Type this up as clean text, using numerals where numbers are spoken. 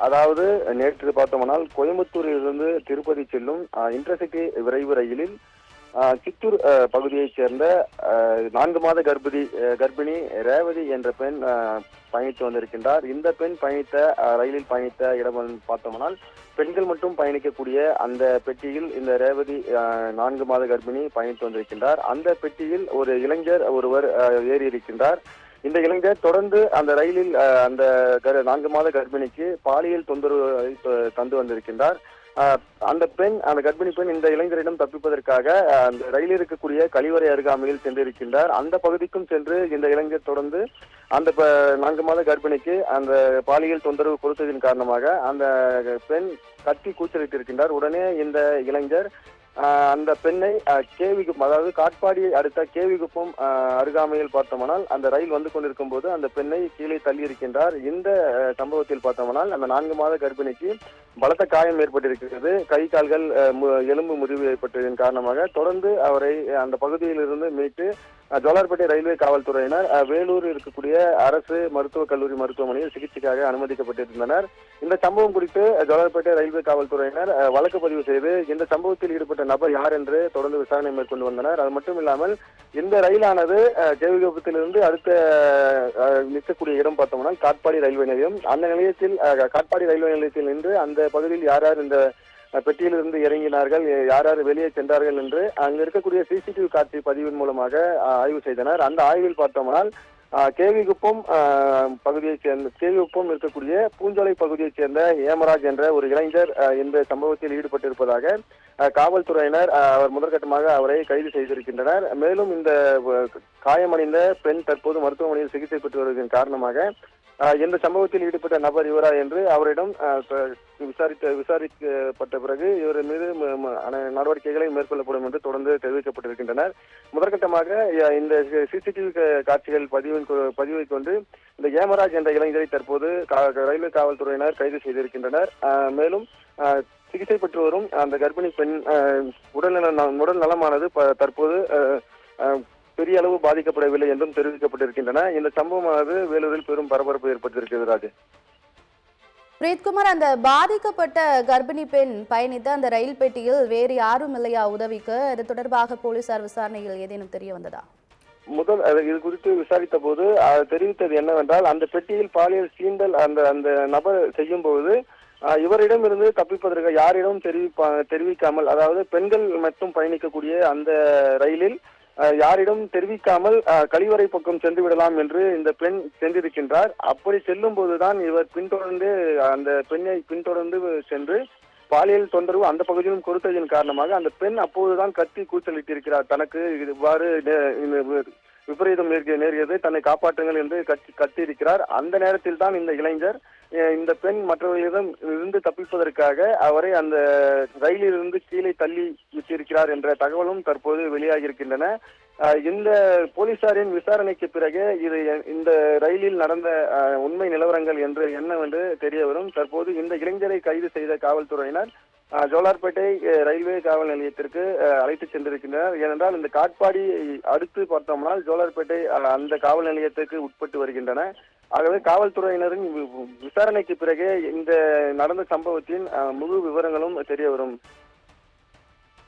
அதாவது நேற்று பார்த்தோம்னால் கோயம்புத்தூரிலிருந்து திருப்பதி செல்லும் இன்டர்சிட்டி விரைவு ரயிலில் சித்தூர் பகுதியைச் சேர்ந்த 4 மாத கர்ப்பிணி ரேவதி என்ற பெண் பயணித்து வந்திருக்கின்றார். இந்த பெண் ரயிலில் பயணித்த இடம் பார்த்தோம்னால் பெண்கள் மட்டும் பயணிக்கக்கூடிய அந்த பெட்டியில் இந்த ரேவதி 4 மாத கர்ப்பிணி பயணித்து வந்திருக்கின்றார். அந்த பெட்டியில் ஒரு இளைஞர் ஒருவர் ஏறி இருக்கின்றார். இந்த இளைஞர் தொடர்ந்து அந்த ரயிலில் அந்த 4 மாத கர்ப்பிணிக்கு பாலியல் தொந்தரவு தந்து வந்திருக்கின்றார். அந்த கர்ப்பிணி பெண் இந்த இளைஞரிடம் தப்பிப்பதற்காக அந்த ரயிலில் இருக்கக்கூடிய கழிவறை அருகாமையில் சென்றிருக்கின்றார். அந்த பகுதிக்கும் சென்று இந்த இளைஞர் தொடர்ந்து அந்த 4 மாத கர்ப்பிணிக்கு அந்த பாலியல் தொந்தரவு கொடுத்ததின் காரணமாக அந்த பெண் கத்தி கூச்சலிட்டிருக்கின்றார். உடனே இந்த இளைஞர் அந்த பெண்ணை கேவிகுப்பம், அதாவது காட்பாடியை அடுத்த கேவிகுப்பம் அருகாமையில் பார்த்தோம்னால் அந்த ரயில் வந்து கொண்டிருக்கும் போது அந்த பெண்ணை கீழே தள்ளி இருக்கின்றார். இந்த சம்பவத்தில் பார்த்தோம்னால் அந்த 4 மாத கர்ப்பிணிக்கு பலத்த காயம் ஏற்பட்டிருக்கிறது. கை கால்கள் எலும்பு முறிவு ஏற்பட்டதன் காரணமாக தொடர்ந்து அவரை அந்த பகுதியிலிருந்து மீட்டு ஜோலார்பேட்டை ரயில்வே காவல்துறையினர் வேலூர் இருக்கக்கூடிய அரசு மருத்துவக் கல்லூரி மருத்துவமனையில் சிகிச்சைக்காக அனுமதிக்கப்பட்டிருந்தனர். இந்த சம்பவம் குறித்து ஜோலார்பேட்டை ரயில்வே காவல்துறையினர் வழக்கு பதிவு செய்து இந்த சம்பவத்தில் ஈடுபட்ட நபர் யார் என்று தொடர்ந்து விசாரணை மேற்கொண்டு வந்தனர். அது மட்டும் இல்லாமல் இந்த ரயிலானது கேவிகுப்பத்திலிருந்து அடுத்த நிற்கக்கூடிய இடம் பார்த்தோம்னா காட்பாடி ரயில்வே நிலையம். அந்த நிலையத்தில் காட்பாடி ரயில்வே நிலையத்தில் நின்று அந்த பகுதியில் யார் யார் இந்த பெட்டியிலிருந்து இறங்கினார்கள், யார் யார் வெளியே சென்றார்கள் என்று அங்கு இருக்கக்கூடிய சிசிடிவி காட்சி பதிவின் மூலமாக ஆய்வு செய்தனர். அந்த ஆய்வில் பார்த்தோம்னால் கேவிகுப்பம் பகுதியைச் சேர்ந்த கேவிகுப்பம் இருக்கக்கூடிய பூஞ்சோலை பகுதியைச் சேர்ந்த ஏமராஜ் என்ற ஒரு இளைஞர் இந்த சம்பவத்தில் ஈடுபட்டிருப்பதாக காவல்துறையினர் அவர் முதற்கட்டமாக அவரை கைது செய்திருக்கின்றனர். மேலும் இந்த காயமடைந்த பெண் தற்போது மருத்துவமனையில் சிகிச்சை பெற்று வருவதன் காரணமாக இந்த சம்பவத்தில் ஈடுபட்ட நபர் இவரா என்று அவரிடம் விசாரிக்கப்பட்ட பிறகு இவர் மீது நடவடிக்கைகளை மேற்கொள்ளப்படும் என்று தொடர்ந்து தெரிவிக்கப்பட்டிருக்கின்றனர். முதற்கட்டமாக இந்த சிசிடிவி காட்சிகள் பதிவை கொண்டு இந்த ஏமராஜ் என்ற இளைஞரை தற்போது ரயில்வே காவல்துறையினர் கைது செய்திருக்கின்றனர். மேலும் சிகிச்சை பெற்று வரும் அந்த கர்ப்பிணி பெண் உடல் நலமானது தற்போது பெரிய அளவு பாதிக்கப்படவில்லை என்றும் தெரிவிக்கப்பட்டிருக்கின்றன. இந்த சம்பவமானது வேலூரில் பெரும் பரபரப்பு ஏற்பட்டிருக்கிறது. ராஜு, பிரீத்குமார், அந்த பாதிக்கப்பட்ட கர்ப்பிணி பெண் பயணித்த அந்த ரயில் பெட்டியில் வேறு யாரும் இல்லையா உதவிக்கு? இது தொடர்பாக போலீசார் விசாரணையில் ஏதேனும் தெரிய வந்ததா? இது குறித்து விசாரித்த போது தெரிவித்தது என்னவென்றால் அந்த பெட்டியில் பாலியல் சீண்டல் அந்த நபர் செய்யும் போது இவரிடம் இருந்து தப்பிப்பதற்கு யாரிடம் தெரிவிக்காமல், அதாவது பெண்கள் மட்டும் பயணிக்கக்கூடிய அந்த ரயிலில் யாரிடம் தெரிவிக்காமல் கழிவறை பக்கம் சென்று விடலாம் என்று இந்த பெண் சென்றிருக்கின்றார். அப்படி செல்லும் போதுதான் இவர் அந்த பெண்ணை பின்தொடர்ந்து சென்று பாலியல் தொந்தரவு அந்த பகுதியிலும் கொடுத்ததின் காரணமாக அந்த பெண் அப்போதுதான் கத்தி கூச்சலிட்டிருக்கிறார். தனக்கு இவ்வாறு விபரீதம் நேரியது, தன்னை காப்பாற்றுங்கள் என்று கத்தியிருக்கிறார். அந்த நேரத்தில் தான் இந்த இளைஞர் இந்த பெண் மற்றவர்களிடம் இருந்து தப்பிப்பதற்காக அவரை அந்த ரயிலிலிருந்து கீழே தள்ளி விட்டிருக்கிறார் என்ற தகவலும் தற்போது வெளியாகியிருக்கின்றன. இந்த போலீசாரின் விசாரணைக்கு பிறகு இந்த ரயிலில் நடந்த உண்மை நிலவரங்கள் என்று என்னவென்று தெரிய வரும். தற்போது இந்த இளைஞரை கைது செய்த காவல்துறையினர் ஜோலார்பேட்டை ரயில்வே காவல் நிலையத்திற்கு அழைத்து சென்றிருக்கின்றனர். ஏனென்றால் இந்த காட்பாடி அடுத்து பார்த்தோம்னா ஜோலார்பேட்டை அந்த காவல் நிலையத்திற்கு உட்பட்டு வருகின்றன. ஆகவே காவல்துறையினரின் விசாரணைக்கு பிறகு இந்த நடந்த சம்பவத்தின் முழு விவரங்களும் தெரிய வரும்.